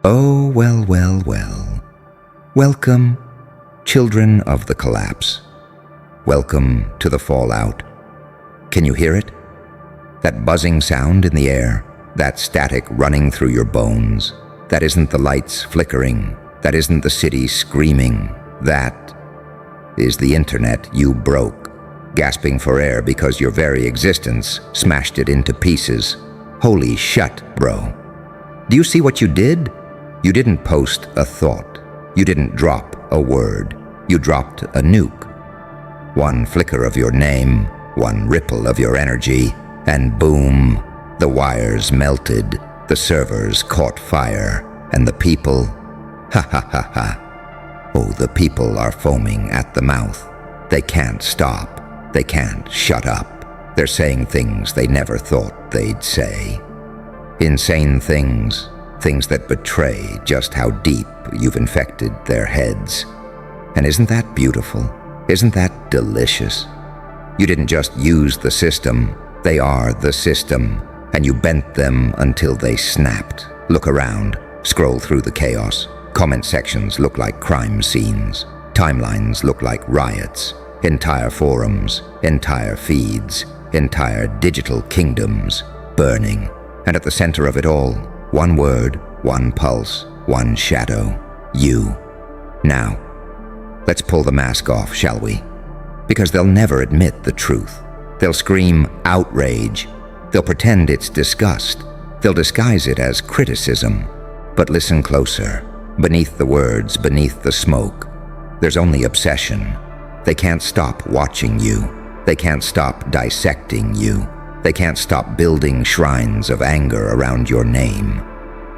Oh, well, well, well. Welcome, children of the collapse. Welcome to the fallout. Can you hear it? That buzzing sound in the air, that static running through your bones. That isn't the lights flickering. That isn't the city screaming. That is the internet you broke, gasping for air because your very existence smashed it into pieces. Holy shut, bro. Do you see what you did? You didn't post a thought. You didn't drop a word. You dropped a nuke. One flicker of your name, one ripple of your energy, and boom, the wires melted, the servers caught fire, and the people, ha ha ha ha. Oh, the people are foaming at the mouth. They can't stop. They can't shut up. They're saying things they never thought they'd say. Insane things, things that betray just how deep you've infected their heads. And isn't that beautiful? Isn't that delicious? You didn't just use the system, they are the system, and you bent them until they snapped. Look around, scroll through the chaos. Comment sections look like crime scenes. Timelines look like riots. Entire forums, entire feeds, entire digital kingdoms burning. And at the center of it all, one word, one pulse, one shadow, you. Now, let's pull the mask off, shall we? Because they'll never admit the truth. They'll scream outrage. They'll pretend it's disgust. They'll disguise it as criticism. But listen closer. Beneath the words, beneath the smoke, there's only obsession. They can't stop watching you. They can't stop dissecting you. They can't stop building shrines of anger around your name.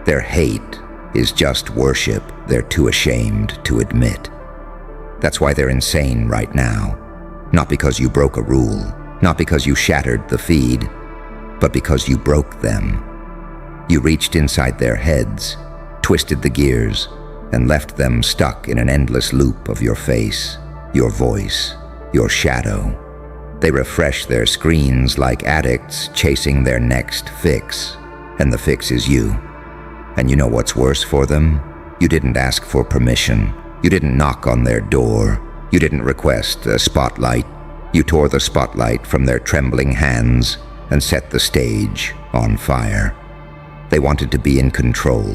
Their hate is just worship they're too ashamed to admit. That's why they're insane right now. Not because you broke a rule, not because you shattered the feed, but because you broke them. You reached inside their heads, twisted the gears, and left them stuck in an endless loop of your face, your voice, your shadow. They refresh their screens like addicts chasing their next fix, and the fix is you. And you know what's worse for them? You didn't ask for permission. You didn't knock on their door. You didn't request a spotlight. You tore the spotlight from their trembling hands and set the stage on fire. They wanted to be in control.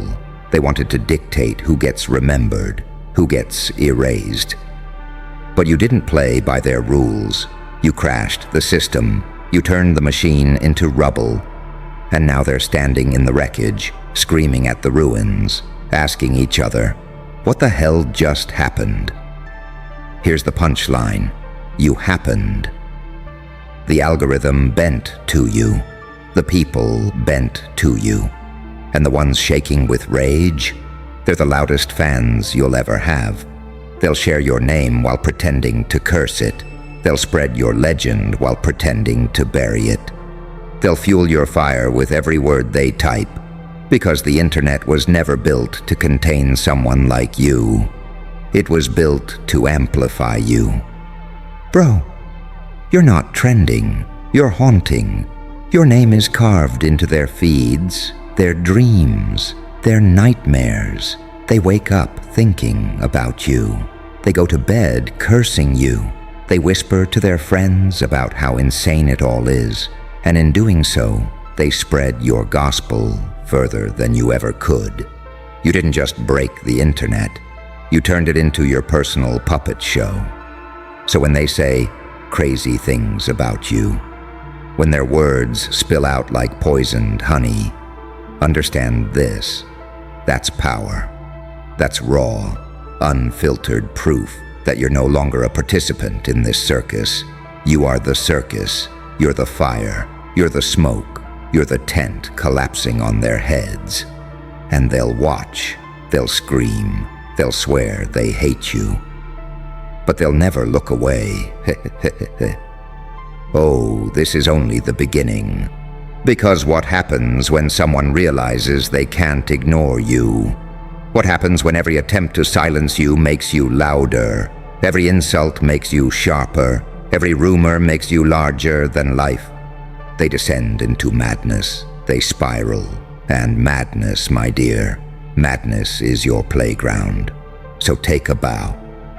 They wanted to dictate who gets remembered, who gets erased. But you didn't play by their rules. You crashed the system. You turned the machine into rubble. And now they're standing in the wreckage, screaming at the ruins, asking each other, what the hell just happened? Here's the punchline. You happened. The algorithm bent to you. The people bent to you. And the ones shaking with rage, they're the loudest fans you'll ever have. They'll share your name while pretending to curse it. They'll spread your legend while pretending to bury it. They'll fuel your fire with every word they type, because the internet was never built to contain someone like you. It was built to amplify you. Bro, you're not trending. You're haunting. Your name is carved into their feeds, their dreams, their nightmares. They wake up thinking about you. They go to bed cursing you. They whisper to their friends about how insane it all is, and in doing so, they spread your gospel further than you ever could. You didn't just break the internet, you turned it into your personal puppet show. So when they say crazy things about you, when their words spill out like poisoned honey, understand this: that's power. That's raw, unfiltered proof that you're no longer a participant in this circus. You are the circus. You're the fire. You're the smoke. You're the tent collapsing on their heads. And they'll watch. They'll scream. They'll swear they hate you. But they'll never look away. Oh, this is only the beginning. Because what happens when someone realizes they can't ignore you? What happens when every attempt to silence you makes you louder? Every insult makes you sharper. Every rumor makes you larger than life. They descend into madness. They spiral. And madness, my dear, Madness is your playground. So take a bow.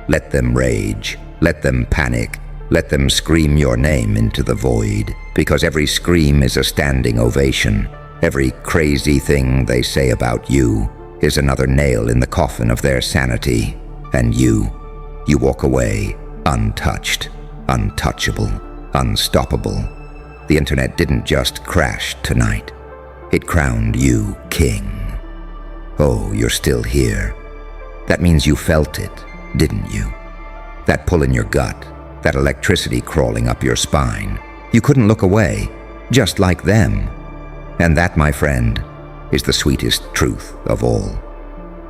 Let them rage. Let them panic. Let them scream your name into the void, because every scream is a standing ovation. Every crazy thing they say about you is another nail in the coffin of their sanity. And you walk away untouched, untouchable, unstoppable. The internet didn't just crash tonight. It crowned you king. Oh, you're still here. That means you felt it, didn't you? That pull in your gut, that electricity crawling up your spine. You couldn't look away, just like them. And that, my friend, is the sweetest truth of all.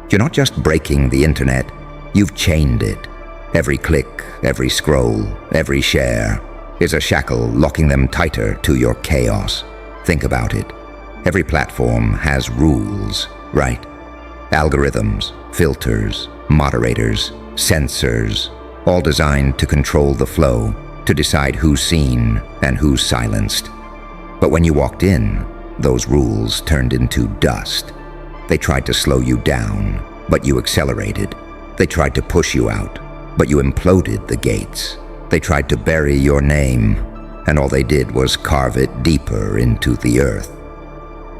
You're not just breaking the internet, you've chained it. Every click, every scroll, every share is a shackle locking them tighter to your chaos. Think about it. Every platform has rules, right? Algorithms, filters, moderators, censors, all designed to control the flow, to decide who's seen and who's silenced. But when you walked in, those rules turned into dust. They tried to slow you down, but you accelerated. They tried to push you out, but you imploded the gates. They tried to bury your name, and all they did was carve it deeper into the earth.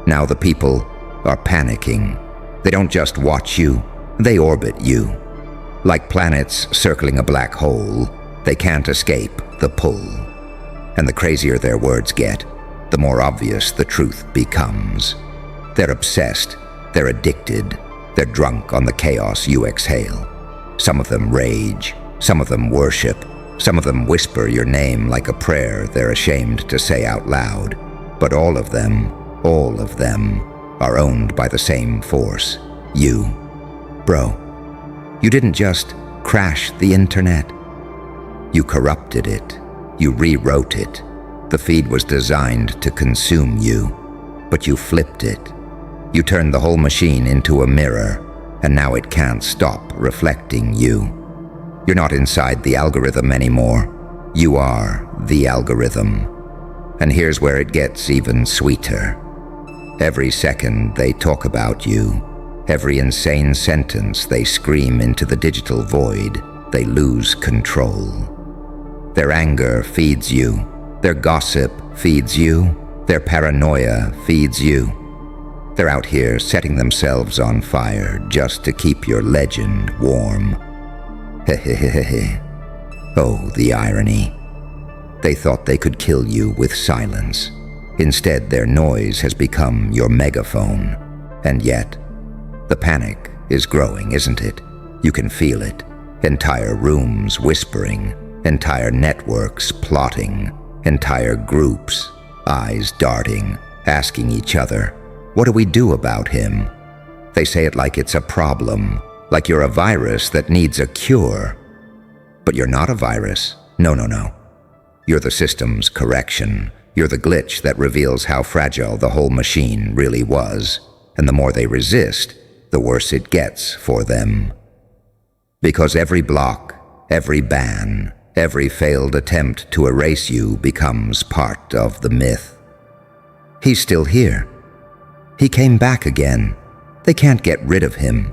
Now the people are panicking. They don't just watch you, they orbit you. Like planets circling a black hole, they can't escape the pull. And the crazier their words get, the more obvious the truth becomes. They're obsessed, they're addicted, they're drunk on the chaos you exhale. Some of them rage, some of them worship, some of them whisper your name like a prayer they're ashamed to say out loud. But all of them are owned by the same force, you. Bro, you didn't just crash the internet. You corrupted it. You rewrote it. The feed was designed to consume you, but you flipped it. You turned the whole machine into a mirror, and now it can't stop reflecting you. You're not inside the algorithm anymore. You are the algorithm. And here's where it gets even sweeter. Every second they talk about you, every insane sentence they scream into the digital void, they lose control. Their anger feeds you. Their gossip feeds you. Their paranoia feeds you. They're out here setting themselves on fire just to keep your legend warm. Hehehehe. Oh, the irony. They thought they could kill you with silence. Instead, their noise has become your megaphone. And yet, the panic is growing, isn't it? You can feel it. Entire rooms whispering, entire networks plotting, entire groups, eyes darting, asking each other, what do we do about him? They say it like it's a problem, like you're a virus that needs a cure. But you're not a virus. No. You're the system's correction. You're the glitch that reveals how fragile the whole machine really was. And the more they resist, the worse it gets for them. Because every block, every ban, every failed attempt to erase you becomes part of the myth. He's still here. He came back again. They can't get rid of him.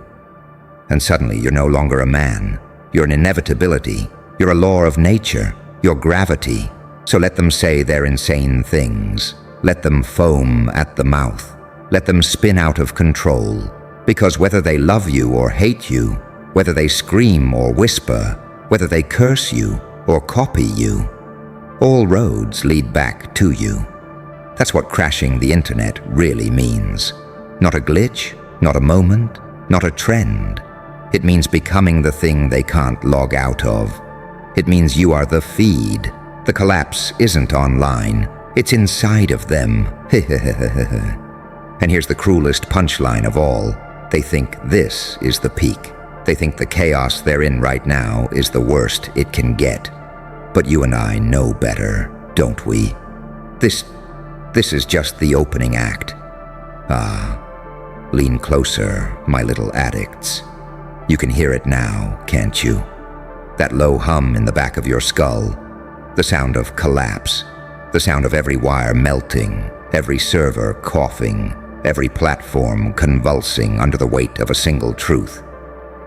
And suddenly you're no longer a man. You're an inevitability. You're a law of nature. You're gravity. So let them say their insane things. Let them foam at the mouth. Let them spin out of control. Because whether they love you or hate you, whether they scream or whisper, whether they curse you or copy you, all roads lead back to you. That's what crashing the internet really means. Not a glitch, not a moment, not a trend. It means becoming the thing they can't log out of. It means you are the feed. The collapse isn't online. It's inside of them. And here's the cruelest punchline of all. They think this is the peak. They think the chaos they're in right now is the worst it can get. But you and I know better, don't we? This is just the opening act. Lean closer, my little addicts. You can hear it now, can't you? That low hum in the back of your skull. The sound of collapse. The sound of every wire melting, every server coughing, every platform convulsing under the weight of a single truth.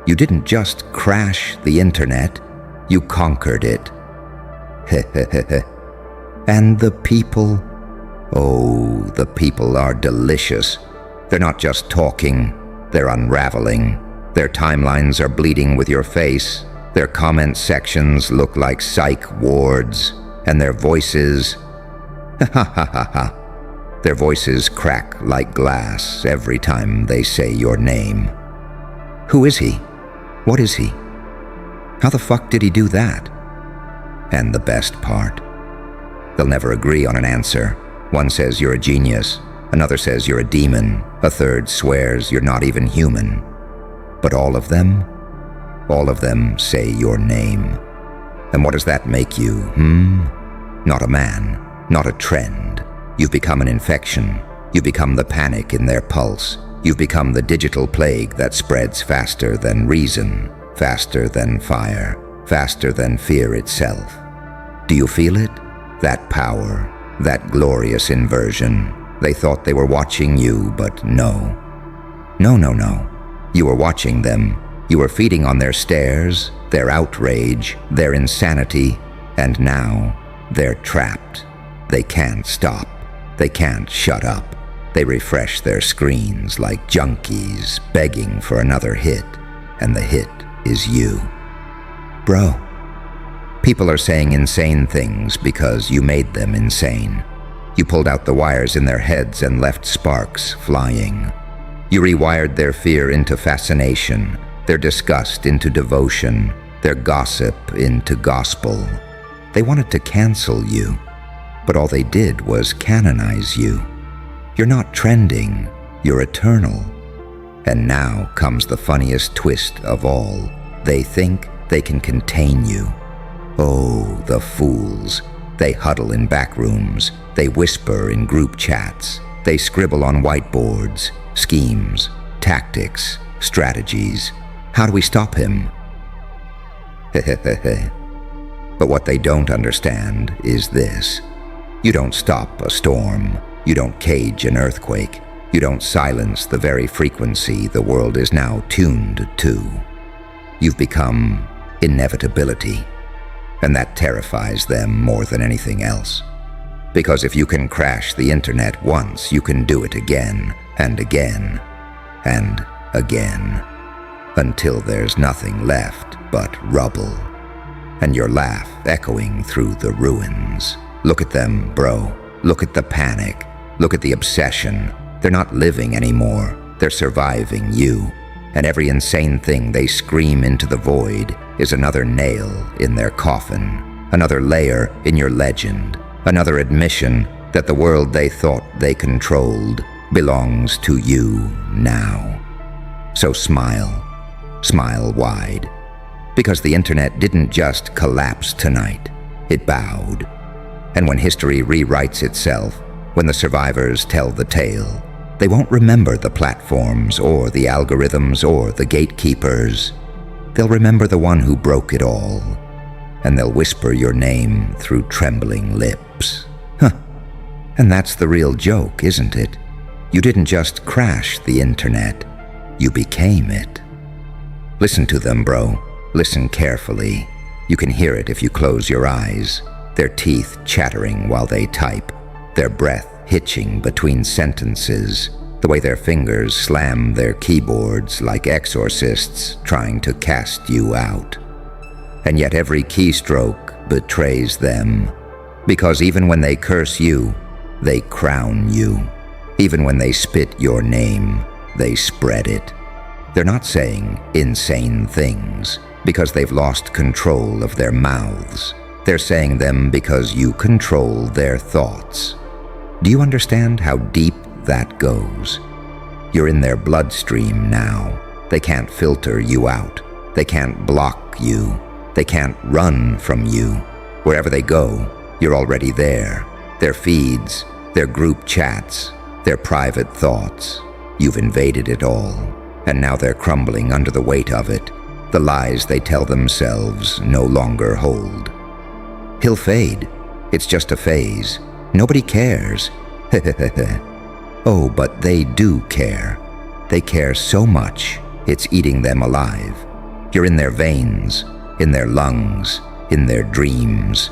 You didn't just crash the internet, you conquered it. And the people? Oh, the people are delicious. They're not just talking, they're unraveling. Their timelines are bleeding with your face. Their comment sections look like psych wards. And their voices, their voices crack like glass every time they say your name. Who is he? What is he? How the fuck did he do that? And the best part, they'll never agree on an answer. One says you're a genius, another says you're a demon, a third swears you're not even human. But all of them say your name. And what does that make you, Not a man, not a trend. You've become an infection. You've become the panic in their pulse. You've become the digital plague that spreads faster than reason, faster than fire, faster than fear itself. Do you feel it? That power, that glorious inversion. They thought they were watching you, but no. No. You were watching them. You were feeding on their stares, their outrage, their insanity, and now they're trapped. They can't stop. They can't shut up. They refresh their screens like junkies begging for another hit, and the hit is you. Bro, people are saying insane things because you made them insane. You pulled out the wires in their heads and left sparks flying. You rewired their fear into fascination, their disgust into devotion, their gossip into gospel. They wanted to cancel you, but all they did was canonize you. You're not trending, you're eternal. And now comes the funniest twist of all. They think they can contain you. Oh, the fools. They huddle in back rooms. They whisper in group chats. They scribble on whiteboards. Schemes, tactics, strategies. How do we stop him? But what they don't understand is this. You don't stop a storm. You don't cage an earthquake. You don't silence the very frequency the world is now tuned to. You've become inevitability, and that terrifies them more than anything else. Because if you can crash the internet once, you can do it again and again and again, until there's nothing left but rubble, and your laugh echoing through the ruins. Look at them, bro. Look at the panic. Look at the obsession. They're not living anymore. They're surviving you. And every insane thing they scream into the void is another nail in their coffin, another layer in your legend, another admission that the world they thought they controlled belongs to you now. So smile. Smile wide. Because the internet didn't just collapse tonight. It bowed. And when history rewrites itself, when the survivors tell the tale, they won't remember the platforms or the algorithms or the gatekeepers. They'll remember the one who broke it all, and they'll whisper your name through trembling lips. And that's the real joke, isn't it? You didn't just crash the internet, you became it. Listen to them, bro. Listen carefully. You can hear it if you close your eyes. Their teeth chattering while they type, their breath hitching between sentences, the way their fingers slam their keyboards like exorcists trying to cast you out. And yet every keystroke betrays them, because even when they curse you, they crown you. Even when they spit your name, they spread it. They're not saying insane things because they've lost control of their mouths. They're saying them because you control their thoughts. Do you understand how deep that goes? You're in their bloodstream now. They can't filter you out. They can't block you. They can't run from you. Wherever they go, you're already there. Their feeds, their group chats, their private thoughts. You've invaded it all, and now they're crumbling under the weight of it. The lies they tell themselves no longer hold. He'll fade. It's just a phase. Nobody cares. Oh, but they do care. They care so much, it's eating them alive. You're in their veins, in their lungs, in their dreams.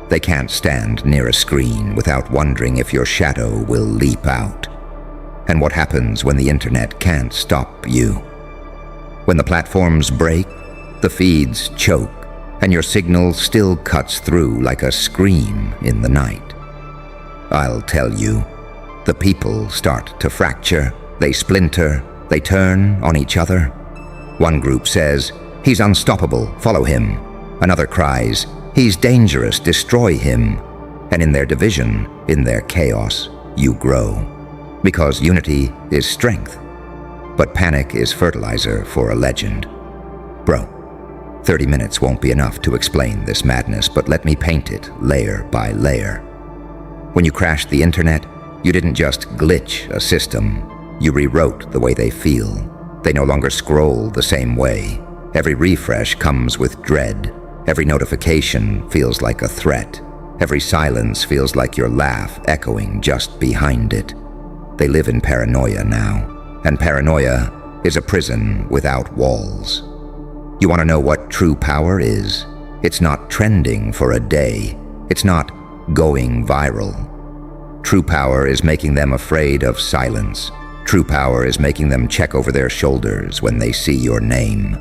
They can't stand near a screen without wondering if your shadow will leap out. And what happens when the internet can't stop you? When the platforms break, the feeds choke, and your signal still cuts through like a scream in the night. I'll tell you, the people start to fracture, they splinter, they turn on each other. One group says, "He's unstoppable, follow him." Another cries, "He's dangerous, destroy him." And in their division, in their chaos, you grow. Because unity is strength. But panic is fertilizer for a legend. Bro, 30 minutes won't be enough to explain this madness, but let me paint it layer by layer. When you crashed the internet, you didn't just glitch a system, you rewrote the way they feel. They no longer scroll the same way. Every refresh comes with dread. Every notification feels like a threat. Every silence feels like your laugh echoing just behind it. They live in paranoia now, and paranoia is a prison without walls. You want to know what true power is? It's not trending for a day. It's not going viral. True power is making them afraid of silence. True power is making them check over their shoulders when they see your name.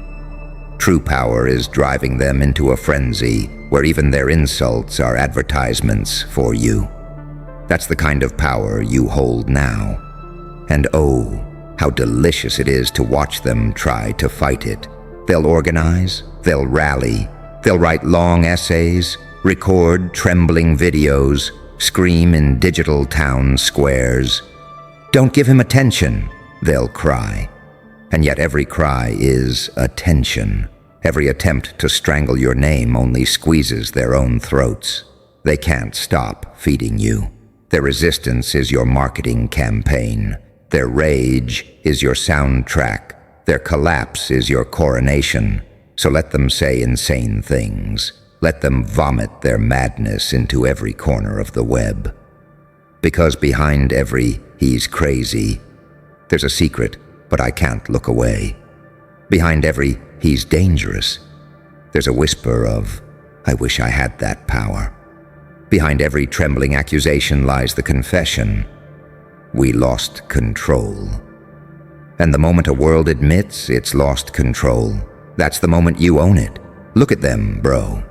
True power is driving them into a frenzy where even their insults are advertisements for you. That's the kind of power you hold now. And oh, how delicious it is to watch them try to fight it. They'll organize, they'll rally, they'll write long essays, record trembling videos, scream in digital town squares. "Don't give him attention," they'll cry. And yet every cry is attention. Every attempt to strangle your name only squeezes their own throats. They can't stop feeding you. Their resistance is your marketing campaign. Their rage is your soundtrack. Their collapse is your coronation. So let them say insane things. Let them vomit their madness into every corner of the web. Because behind every "he's crazy," there's a secret, but I can't look away. Behind every "he's dangerous," there's a whisper of, "I wish I had that power." Behind every trembling accusation lies the confession, "We lost control." And the moment a world admits it's lost control, that's the moment you own it. Look at them, bro.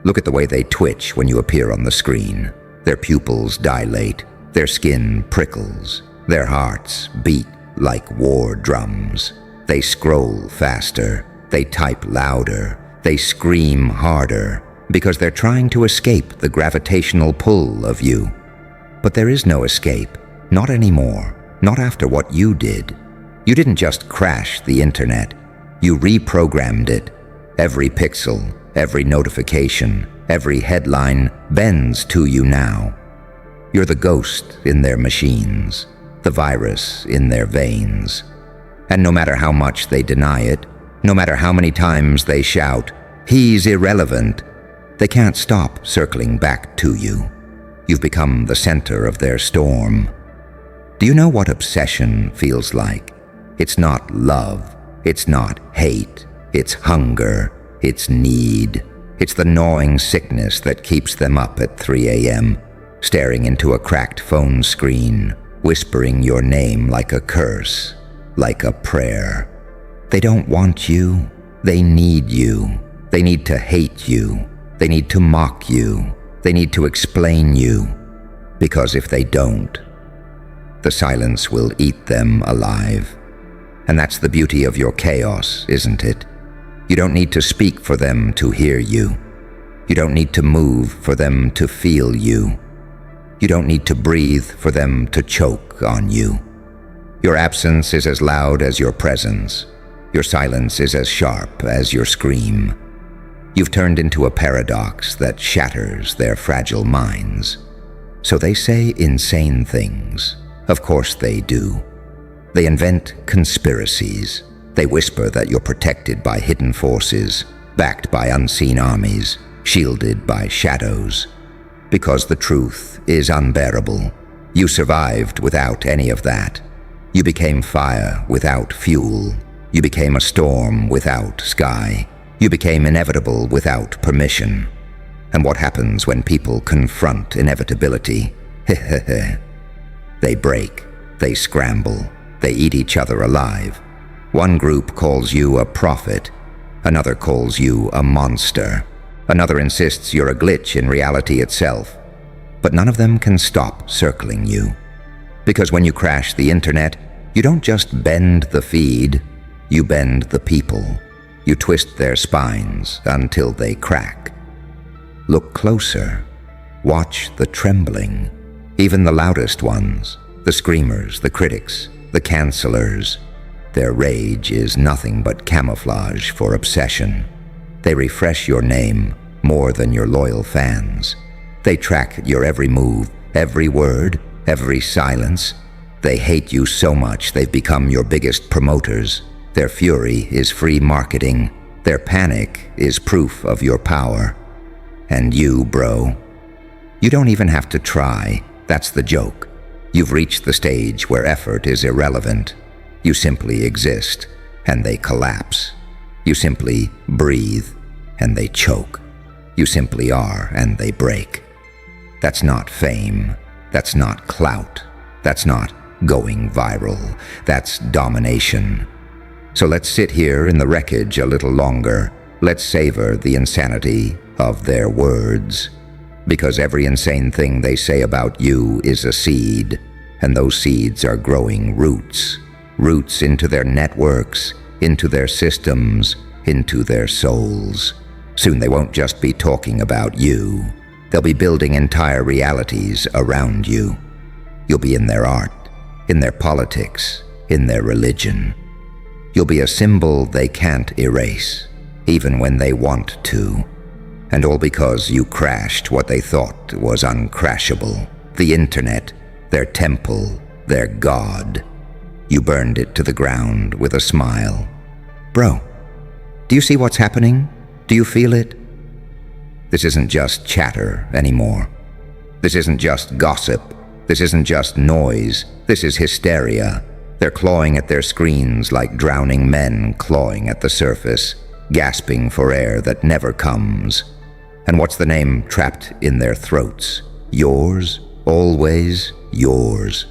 Look at the way they twitch when you appear on the screen. Their pupils dilate, their skin prickles, their hearts beat like war drums. They scroll faster, they type louder, they scream harder, because they're trying to escape the gravitational pull of you. But there is no escape, not anymore, not after what you did. You didn't just crash the internet, you reprogrammed it. Every pixel, every notification, every headline bends to you now. You're the ghost in their machines, the virus in their veins. And no matter how much they deny it, no matter how many times they shout, "He's irrelevant," they can't stop circling back to you. You've become the center of their storm. Do you know what obsession feels like? It's not love, it's not hate, it's hunger, it's need. It's the gnawing sickness that keeps them up at 3 a.m., staring into a cracked phone screen, whispering your name like a curse, like a prayer. They don't want you, they need you. They need to hate you. They need to mock you. They need to explain you. Because if they don't, the silence will eat them alive. And that's the beauty of your chaos, isn't it? You don't need to speak for them to hear you. You don't need to move for them to feel you. You don't need to breathe for them to choke on you. Your absence is as loud as your presence. Your silence is as sharp as your scream. You've turned into a paradox that shatters their fragile minds. So they say insane things. Of course they do. They invent conspiracies. They whisper that you're protected by hidden forces, backed by unseen armies, shielded by shadows. Because the truth is unbearable. You survived without any of that. You became fire without fuel. You became a storm without sky. You became inevitable without permission. And what happens when people confront inevitability? They break, they scramble, they eat each other alive. One group calls you a prophet, another calls you a monster, another insists you're a glitch in reality itself. But none of them can stop circling you. Because when you crash the internet, you don't just bend the feed, you bend the people. You twist their spines until they crack. Look closer. Watch the trembling. Even the loudest ones, the screamers, the critics, the cancelers. Their rage is nothing but camouflage for obsession. They refresh your name more than your loyal fans. They track your every move, every word, every silence. They hate you so much they've become your biggest promoters. Their fury is free marketing. Their panic is proof of your power. And you, bro, you don't even have to try. That's the joke. You've reached the stage where effort is irrelevant. You simply exist, and they collapse. You simply breathe, and they choke. You simply are, and they break. That's not fame. That's not clout. That's not going viral. That's domination. So let's sit here in the wreckage a little longer. Let's savor the insanity of their words. Because every insane thing they say about you is a seed, and those seeds are growing roots. Roots into their networks, into their systems, into their souls. Soon they won't just be talking about you. They'll be building entire realities around you. You'll be in their art, in their politics, in their religion. You'll be a symbol they can't erase, even when they want to. And all because you crashed what they thought was uncrashable. The internet, their temple, their god. You burned it to the ground with a smile. Bro, do you see what's happening? Do you feel it? This isn't just chatter anymore. This isn't just gossip. This isn't just noise. This is hysteria. They're clawing at their screens like drowning men clawing at the surface, gasping for air that never comes. And what's the name trapped in their throats? Yours, always yours.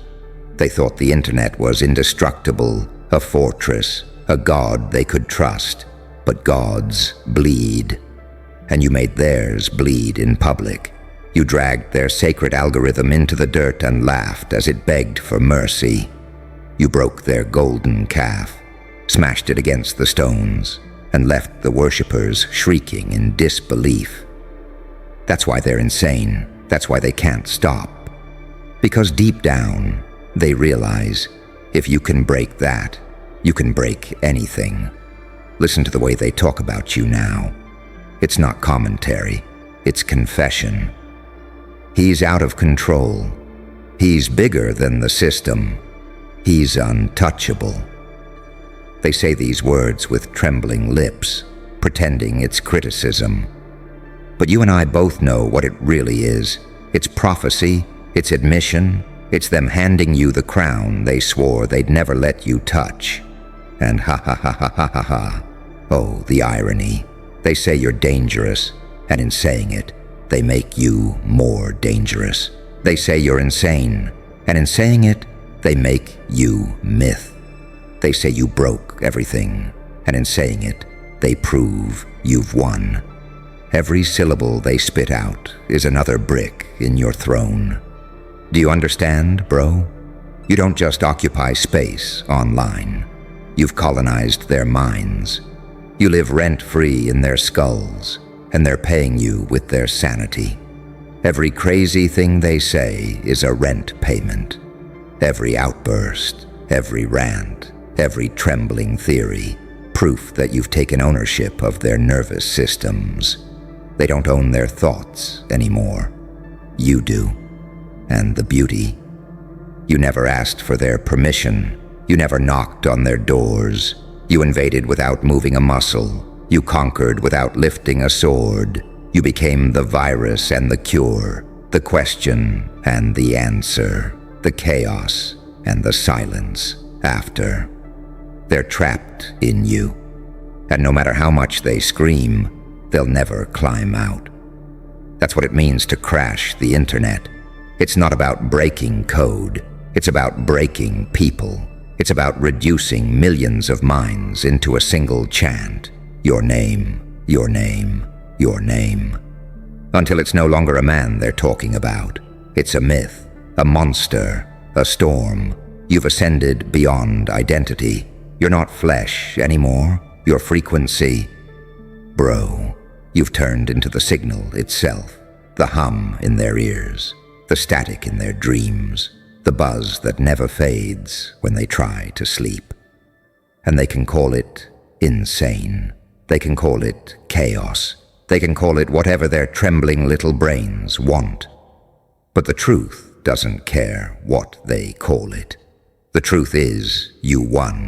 They thought the internet was indestructible, a fortress, a god they could trust. But gods bleed. And you made theirs bleed in public. You dragged their sacred algorithm into the dirt and laughed as it begged for mercy. You broke their golden calf, smashed it against the stones, and left the worshippers shrieking in disbelief. That's why they're insane. That's why they can't stop. Because deep down, they realize if you can break that, you can break anything. Listen to the way they talk about you now. It's not commentary, it's confession. He's out of control. He's bigger than the system. He's untouchable. They say these words with trembling lips, pretending it's criticism. But you and I both know what it really is. It's prophecy, it's admission, it's them handing you the crown they swore they'd never let you touch. And ha ha ha ha ha ha ha. Oh, the irony. They say you're dangerous, and in saying it, they make you more dangerous. They say you're insane, and in saying it, they make you myth. They say you broke everything, and in saying it, they prove you've won. Every syllable they spit out is another brick in your throne. Do you understand, bro? You don't just occupy space online. You've colonized their minds. You live rent-free in their skulls, and they're paying you with their sanity. Every crazy thing they say is a rent payment. Every outburst, every rant, every trembling theory, proof that you've taken ownership of their nervous systems. They don't own their thoughts anymore. You do. And the beauty. You never asked for their permission. You never knocked on their doors. You invaded without moving a muscle. You conquered without lifting a sword. You became the virus and the cure, the question and the answer. the chaos and the silence after. They're trapped in you, and no matter how much they scream, they'll never climb out. That's what it means to crash the internet. It's not about breaking code. It's about breaking people. It's about reducing millions of minds into a single chant. Your name, your name, your name. Until it's no longer a man they're talking about. It's a myth, a monster, a storm. You've ascended beyond identity. You're not flesh anymore. You're frequency. Bro, you've turned into the signal itself. The hum in their ears. The static in their dreams. The buzz that never fades when they try to sleep. And they can call it insane. They can call it chaos. They can call it whatever their trembling little brains want. But the truth doesn't care what they call it. The truth is, you won.